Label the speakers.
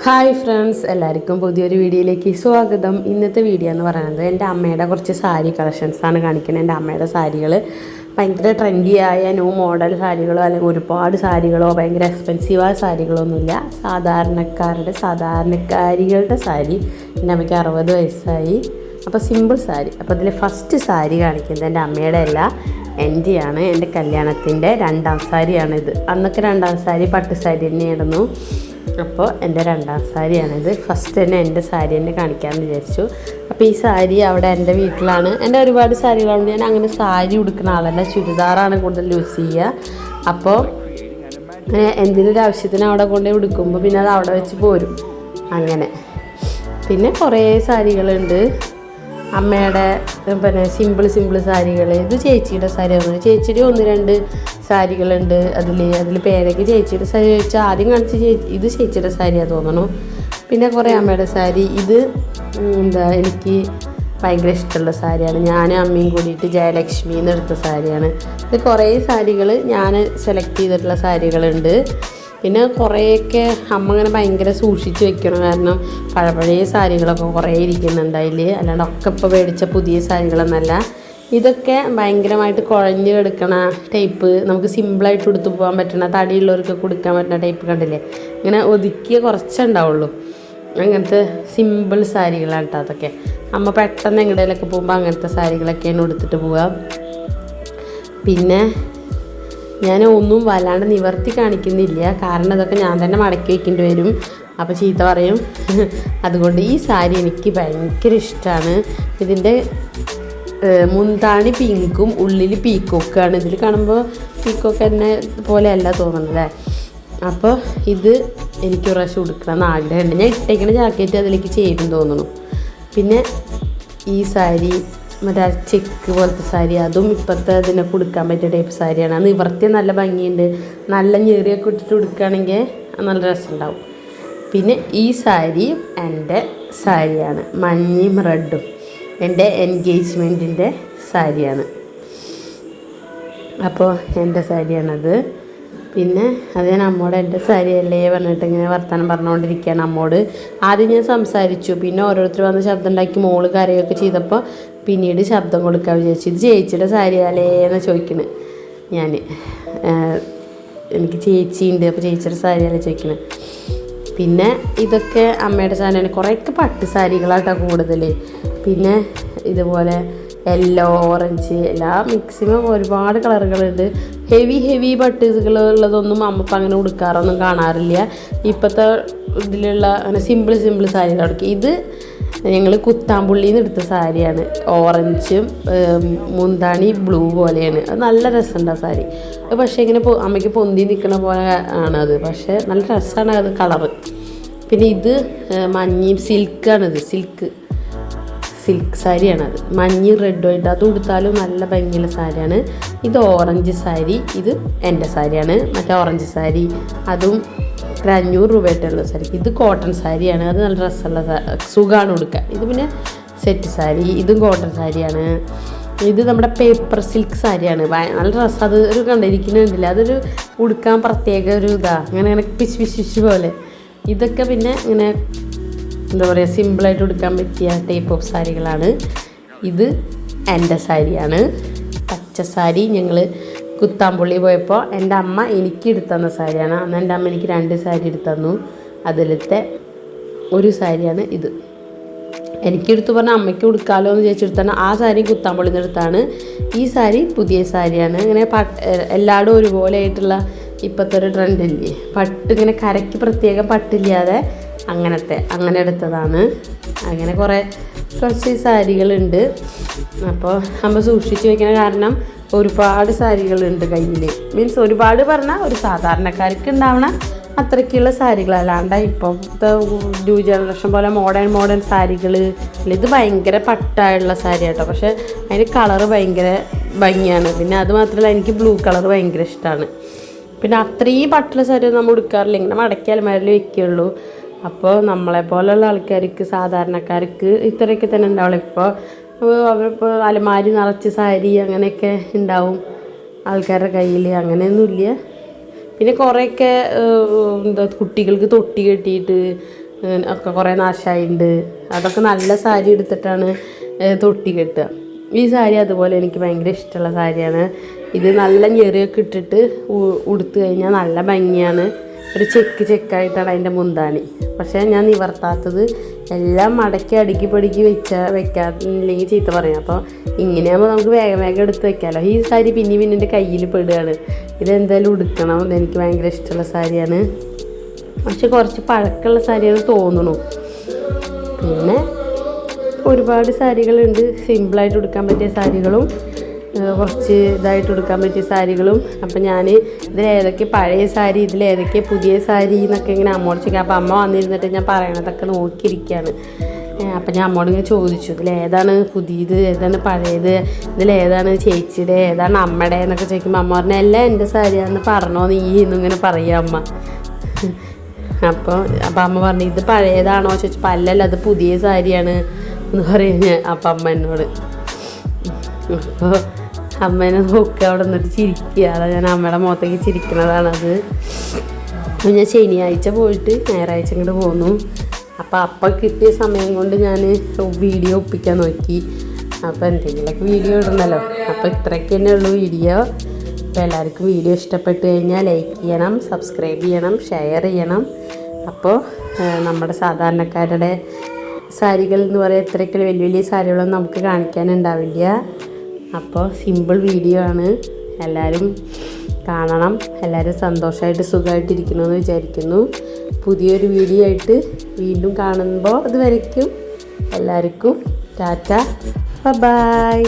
Speaker 1: Hi friends, എല്ലാവർക്കും പുതിയൊരു വീഡിയോയിലേക്ക് സ്വാഗതം. ഇന്നത്തെ വീഡിയോ എന്ന് പറയുന്നത് എൻ്റെ അമ്മയുടെ കുറച്ച് സാരി കളക്ഷൻസാണ് കാണിക്കുന്നത്. എൻ്റെ അമ്മയുടെ സാരികൾ ഭയങ്കര ട്രെൻഡിയായ ന്യൂ മോഡൽ സാരികളോ അല്ലെങ്കിൽ ഒരുപാട് സാരികളോ ഭയങ്കര എക്സ്പെൻസീവായ സാരികളൊന്നുമില്ല. സാധാരണക്കാരികളുടെ സാരി. എൻ്റെ അമ്മയ്ക്ക് 60 വയസ്സായി. അപ്പോൾ സിമ്പിൾ സാരി. അപ്പോൾ അതിൽ ഫസ്റ്റ് സാരി കാണിക്കുന്നത് എൻ്റെ അമ്മയുടെ അല്ല, എൻ്റെയാണ്. എൻ്റെ കല്യാണത്തിൻ്റെ 2ാം സാരിയാണിത്. അന്നൊക്കെ 2ാം സാരി പട്ട് സാരി തന്നെയായിരുന്നു. അപ്പോൾ എൻ്റെ 2ാം സാരിയാണിത്. ഫസ്റ്റ് തന്നെ എൻ്റെ സാരി തന്നെ കാണിക്കാമെന്ന് വിചാരിച്ചു. അപ്പോൾ ഈ സാരി അവിടെ എൻ്റെ വീട്ടിലാണ്. എൻ്റെ ഒരുപാട് സാരികളുണ്ട്. ഞാൻ അങ്ങനെ സാരി ഉടുക്കുന്ന ആളല്ല, ചുരിദാറാണ് കൂടുതൽ യൂസ് ചെയ്യുക. അപ്പോൾ എന്തെങ്കിലും ഒരു ആവശ്യത്തിന് അവിടെ കൊണ്ടുപോയി ഉടുക്കുമ്പോൾ പിന്നെ അത് അവിടെ വെച്ച് പോരും. അങ്ങനെ പിന്നെ കുറേ സാരികളുണ്ട് അമ്മയുടെ. പിന്നെ സിമ്പിൾ സാരികൾ. ഇത് ചേച്ചിയുടെ സാരിയാണ്. ചേച്ചിയുടെ 1-2 സാരികളുണ്ട്. അതിൽ പേരൊക്കെ ചേച്ചിയുടെ സാരി ചോദിച്ചാൽ ആദ്യം കാണിച്ച ഇത് ചേച്ചിയുടെ സാരിയാണ് തോന്നണു. പിന്നെ കുറേ അമ്മയുടെ സാരി. ഇത് എനിക്ക് ഭയങ്കര ഇഷ്ടമുള്ള സാരിയാണ്. ഞാനും അമ്മയും കൂടിയിട്ട് ജയലക്ഷ്മിന്ന് എടുത്ത സാരിയാണ്. ഇത് കുറേ സാരികൾ ഞാൻ സെലക്ട് ചെയ്തിട്ടുള്ള സാരികളുണ്ട്. പിന്നെ കുറേയൊക്കെ അമ്മ ഇങ്ങനെ ഭയങ്കര സൂക്ഷിച്ച് വെക്കണം. കാരണം പഴയ സാരികളൊക്കെ കുറേ ഇരിക്കുന്നുണ്ട് അതിൽ. അല്ലാണ്ട് ഒക്കെ ഇപ്പോൾ മേടിച്ച പുതിയ സാരികളൊന്നല്ല. ഇതൊക്കെ ഭയങ്കരമായിട്ട് കുഴഞ്ഞ് കിടക്കണ ടൈപ്പ്, നമുക്ക് സിമ്പിളായിട്ട് ഉടുത്തു പോകാൻ പറ്റണ, തടിയുള്ളവർക്ക് കൊടുക്കാൻ പറ്റുന്ന ടൈപ്പ് കണ്ടില്ലേ. ഇങ്ങനെ ഒതുക്കിയ കുറച്ചുണ്ടാവുള്ളൂ. അങ്ങനത്തെ സിമ്പിൾ സാരികളാണ് കേട്ടോ അതൊക്കെ. അമ്മ പെട്ടെന്ന് എങ്ങടേലൊക്കെ പോകുമ്പോൾ അങ്ങനത്തെ സാരികളൊക്കെയാണ് ഉടുത്തിട്ട് പോവുക. പിന്നെ ഞാൻ ഒന്നും വല്ലാണ്ട് നിവർത്തി കാണിക്കുന്നില്ല, കാരണം അതൊക്കെ ഞാൻ തന്നെ മടക്കി വയ്ക്കേണ്ടി വരും. അപ്പോൾ ചീത്ത പറയും. അതുകൊണ്ട് ഈ സാരി എനിക്ക് ഭയങ്കര ഇഷ്ടമാണ്. ഇതിൻ്റെ മുന്താണി പിങ്കും ഉള്ളിൽ പീക്കോക്കാണ്. ഇതിൽ കാണുമ്പോൾ പീക്കോക്ക് തന്നെ പോലെയല്ല തോന്നുന്നല്ലേ. അപ്പോൾ ഇത് എനിക്ക് ഒരു പ്രാവശ്യം ഉടുക്കണം ആഗ്രഹമുണ്ട്. ഞാൻ ഇട്ടേക്കുന്ന ജാക്കറ്റ് അതിലേക്ക് ചേരും തോന്നുന്നു. പിന്നെ ഈ സാരി മറ്റേ ചെക്ക് പോലത്തെ സാരി, അതും ഇപ്പോഴത്തെ ഇതിനൊക്കെ ഉടുക്കാൻ പറ്റിയ ടൈപ്പ് സാരിയാണ്. അത് നിവർത്തി നല്ല ഭംഗിയുണ്ട്. നല്ല ഞെറിയൊക്കെ ഇട്ടിട്ട് ഉടുക്കുകയാണെങ്കിൽ നല്ല രസമുണ്ടാവും. പിന്നെ ഈ സാരി എൻ്റെ സാരിയാണ്, മഞ്ഞയും റെഡും. എൻ്റെ എൻഗേജ്മെൻറ്റിൻ്റെ സാരിയാണ്. അപ്പോൾ എൻ്റെ സാരിയാണത്. പിന്നെ അത് ഞാൻ അമ്മോട് എൻ്റെ സാരിയല്ലേ പറഞ്ഞിട്ട് ഇങ്ങനെ വർത്തമാനം പറഞ്ഞുകൊണ്ടിരിക്കുകയാണ് അമ്മോട്. ആദ്യം ഞാൻ സംസാരിച്ചു, പിന്നെ ഓരോരുത്തർ വന്ന് ശബ്ദം ഉണ്ടാക്കി മോള് കരയൊക്കെ ചെയ്തപ്പോൾ പിന്നീട് ശബ്ദം കൊടുക്കാൻ വിചാരിച്ചു. ഇത് ചേച്ചിയുടെ സാരിയല്ലേ എന്ന് ചോദിക്കുന്നത് ഞാൻ. എനിക്ക് ചേച്ചിയുണ്ട്, അപ്പോൾ ചേച്ചിയുടെ സാരിയല്ലേ ചോദിക്കുന്നത്. പിന്നെ ഇതൊക്കെ അമ്മയുടെ സാരിയാണ്. കുറേയൊക്കെ പട്ട് സാരികളാട്ടോ കൂടുതൽ. പിന്നെ ഇതുപോലെ യെല്ലോ, ഓറഞ്ച്, എല്ലാം മാക്സിമം ഒരുപാട് കളറുകളുണ്ട്. ഹെവി പട്ടുകളുള്ളതൊന്നും അമ്മ ഇപ്പം അങ്ങനെ ഉടുക്കാറൊന്നും കാണാറില്ല. ഇപ്പോഴത്തെ ഇതിലുള്ള അങ്ങനെ സിമ്പിൾ സാരികളൊക്കെ. ഇത് ഞങ്ങൾ കുത്താമ്പുള്ളിയിൽ നിന്ന് എടുത്ത സാരിയാണ്. ഓറഞ്ചും മുന്താണി ബ്ലൂ പോലെയാണ്. അത് നല്ല രസമുണ്ട് ആ സാരി. പക്ഷേ ഇങ്ങനെ അമ്മയ്ക്ക് പൊന്തി നിൽക്കുന്ന പോലെ ആണത്, പക്ഷേ നല്ല രസമാണ് അത് കളറ്. പിന്നെ ഇത് മഞ്ഞയും സിൽക്കാണിത്. സിൽക്ക് സാരിയാണത്. മഞ്ഞ റെഡുമായിട്ട് അത് ഉടുത്താലും നല്ല ഭംഗിയുള്ള സാരിയാണ്. ഇത് ഓറഞ്ച് സാരി. ഇത് എൻ്റെ സാരിയാണ്. മറ്റേ ഓറഞ്ച് സാരി അതും 500 രൂപയായിട്ടുള്ള സാരി. ഇത് കോട്ടൺ സാരിയാണ്. അത് നല്ല രസമുള്ള സുഖമാണ് ഉടുക്കാൻ. ഇത് പിന്നെ സെറ്റ് സാരി. ഇതും കോട്ടൺ സാരിയാണ്. ഇത് നമ്മുടെ പേപ്പർ സിൽക്ക് സാരിയാണ്. നല്ല രസം. അത് ഒരു കണ്ടിരിക്കുന്നുണ്ടല്ല, അതൊരു ഉടുക്കാൻ പ്രത്യേക ഒരു അങ്ങനെ പിശ് പോലെ. ഇതൊക്കെ പിന്നെ ഇങ്ങനെ എന്താ പറയുക, സിമ്പിളായിട്ട് ഉടുക്കാൻ പറ്റിയ ടൈപ്പ് ഓഫ് സാരികളാണ്. ഇത് എൻ്റെ സാരിയാണ്, പച്ച സാരി. ഞങ്ങൾ കുത്താമ്പുള്ളി പോയപ്പോൾ എൻ്റെ അമ്മ എനിക്ക് എടുത്തന്ന സാരിയാണ്. അന്ന് എൻ്റെ അമ്മ എനിക്ക് 2 സാരി എടുത്തന്നു. അതിലത്തെ ഒരു സാരിയാണ് ഇത്. എനിക്കെടുത്ത് പറഞ്ഞാൽ അമ്മയ്ക്ക് ഉടുക്കാമല്ലോ എന്ന് ചോദിച്ചെടുത്താണ്. ആ സാരി കുത്താമ്പുള്ളിൽ നിന്ന് എടുത്താണ്. ഈ സാരി പുതിയ സാരിയാണ്. ഇങ്ങനെ എല്ലായിടും ഒരുപോലെ ആയിട്ടുള്ള ഇപ്പോഴത്തെ ഒരു ട്രെൻഡില്ലേ, പട്ട് ഇങ്ങനെ കരയ്ക്ക് പ്രത്യേകം പട്ടില്ലാതെ അങ്ങനെ എടുത്തതാണ്. അങ്ങനെ കുറച്ച് സാരികളുണ്ട്. അപ്പോൾ നമ്മൾ സൂക്ഷിച്ച് വയ്ക്കുന്ന കാരണം ഒരുപാട് സാരികളുണ്ട് കയ്യിൽ. മീൻസ് ഒരുപാട് പറഞ്ഞാൽ ഒരു സാധാരണക്കാർക്ക് ഉണ്ടാവണ അത്രയ്ക്കുള്ള സാരികളല്ലാണ്ട് ഇപ്പോഴത്തെ ന്യൂ ജനറേഷൻ പോലെ മോഡേൺ സാരികൾ. ഇത് ഭയങ്കര പട്ടായുള്ള സാരി കേട്ടോ, പക്ഷേ അതിന് കളറ് ഭയങ്കര ഭംഗിയാണ്. പിന്നെ അത് മാത്രമല്ല, എനിക്ക് ബ്ലൂ കളർ ഭയങ്കര ഇഷ്ടമാണ്. പിന്നെ അത്രയും പട്ടുള്ള സാരി നമ്മൾ ഉടുക്കാറില്ല, ഇങ്ങനെ മടക്കി അലമാരയിൽ വെക്കുകയുള്ളൂ. അപ്പോൾ നമ്മളെപ്പോലുള്ള ആൾക്കാർക്ക്, സാധാരണക്കാർക്ക് ഇത്രയൊക്കെ തന്നെ ഉണ്ടാവുള്ളൂ. ഇപ്പോൾ അവരിപ്പോൾ അലമാരി നിറച്ച് സാരി അങ്ങനെയൊക്കെ ഉണ്ടാവും ആൾക്കാരുടെ കയ്യിൽ. അങ്ങനെയൊന്നുമില്ല. പിന്നെ കുറേയൊക്കെ കുട്ടികൾക്ക് തൊട്ടി കെട്ടിയിട്ട് ഒക്കെ കുറേ നാശമായിട്ടുണ്ട്. അതൊക്കെ നല്ല സാരി എടുത്തിട്ടാണ് തൊട്ടി കെട്ടുക. ഈ സാരി അതുപോലെ എനിക്ക് ഭയങ്കര ഇഷ്ടമുള്ള സാരിയാണ്. ഇത് നല്ല ഞെറിയൊക്കെ ഇട്ടിട്ട് ഉടുത്ത് കഴിഞ്ഞാൽ നല്ല ഭംഗിയാണ്. ഒരു ചെക്കായിട്ടാണ് അതിൻ്റെ മുന്താണി. പക്ഷേ ഞാൻ നിവർത്താത്തത് എല്ലാം മടക്കി അടുക്കി പടുക്കി വെക്കാതില്ലെങ്കിൽ ചീത്ത പറയും. അപ്പോൾ ഇങ്ങനെയാകുമ്പോൾ നമുക്ക് വേഗം എടുത്ത് വെക്കാമല്ലോ. ഈ സാരി പിന്നെ എൻ്റെ കയ്യിൽ പെടുകയാണ്. ഇതെന്തായാലും ഉടുക്കണം. ഇതെനിക്ക് ഭയങ്കര ഇഷ്ടമുള്ള സാരിയാണ്. പക്ഷെ കുറച്ച് പഴക്കമുള്ള സാരിയാണ് തോന്നുന്നു. പിന്നെ ഒരുപാട് സാരികളുണ്ട്. സിമ്പിളായിട്ട് ഉടുക്കാൻ പറ്റിയ സാരികളും കുറച്ച് ഇതായിട്ട് ഉടുക്കാൻ പറ്റിയ സാരികളും. അപ്പം ഞാൻ ഇതിലേതൊക്കെ പഴയ സാരി, ഇതിലേതൊക്കെ പുതിയ സാരി എന്നൊക്കെ ഇങ്ങനെ അമ്മോട് ചോദിക്കാം. അപ്പം അമ്മ വന്നിരുന്നിട്ട് ഞാൻ പറയണതൊക്കെ നോക്കിയിരിക്കുകയാണ്. അപ്പം ഞാൻ അമ്മോട് ഇങ്ങനെ ചോദിച്ചു, ഇതിലേതാണ് പുതിയത്, ഏതാണ് പഴയത്, ഇതിലേതാണ് ചേച്ചിയുടെ, ഏതാണ് അമ്മയുടെ എന്നൊക്കെ ചോദിക്കുമ്പോൾ അമ്മ പറഞ്ഞാൽ എല്ലാം എൻ്റെ സാരിയാണെന്ന് പറഞ്ഞോ നീ എന്നിങ്ങനെ പറയുക അമ്മ. അപ്പം അമ്മ പറഞ്ഞു ഇത് പഴയതാണോ ചോദിച്ചപ്പോൾ അല്ലല്ല അത് പുതിയ സാരിയാണ് എന്ന് പറയുന്നത്. അപ്പം അമ്മ എന്നോട് അപ്പോൾ അമ്മേനെ നോക്കുക, അവിടെ നിന്നിട്ട് ചിരിക്കുക. അതാണ് ഞാൻ അമ്മയുടെ മുഖത്തേക്ക് ചിരിക്കുന്നതാണത്. അപ്പോൾ ഞാൻ ശനിയാഴ്ച പോയിട്ട് ഞായറാഴ്ച ഇങ്ങോട്ട് പോന്നു. അപ്പം കിട്ടിയ സമയം കൊണ്ട് ഞാൻ വീഡിയോ ഒപ്പിക്കാൻ നോക്കി. അപ്പോൾ എന്തെങ്കിലുമൊക്കെ വീഡിയോ ഇടണമല്ലോ. അപ്പോൾ ഇത്രയൊക്കെ തന്നെ ഉള്ളൂ വീഡിയോ. അപ്പോൾ എല്ലാവർക്കും വീഡിയോ ഇഷ്ടപ്പെട്ട് കഴിഞ്ഞാൽ ലൈക്ക് ചെയ്യണം, സബ്സ്ക്രൈബ് ചെയ്യണം, ഷെയർ ചെയ്യണം. അപ്പോൾ നമ്മുടെ സാധാരണക്കാരുടെ സാരികൾ എന്ന് പറയുക ഇത്രയൊക്കെ വലിയ വലിയ സാരികളൊന്നും നമുക്ക് കാണിക്കാനുണ്ടാവില്ല. അപ്പോൾ സിമ്പിൾ വീഡിയോ ആണ്. എല്ലാവരും കാണണം. എല്ലാവരും സന്തോഷമായിട്ട് സുഖമായിട്ടിരിക്കണമെന്ന് വിചാരിക്കുന്നു. പുതിയൊരു വീഡിയോ ആയിട്ട് വീണ്ടും കാണുമ്പോൾ അതുവരയ്ക്കും എല്ലാവർക്കും ടാറ്റ, ബൈ.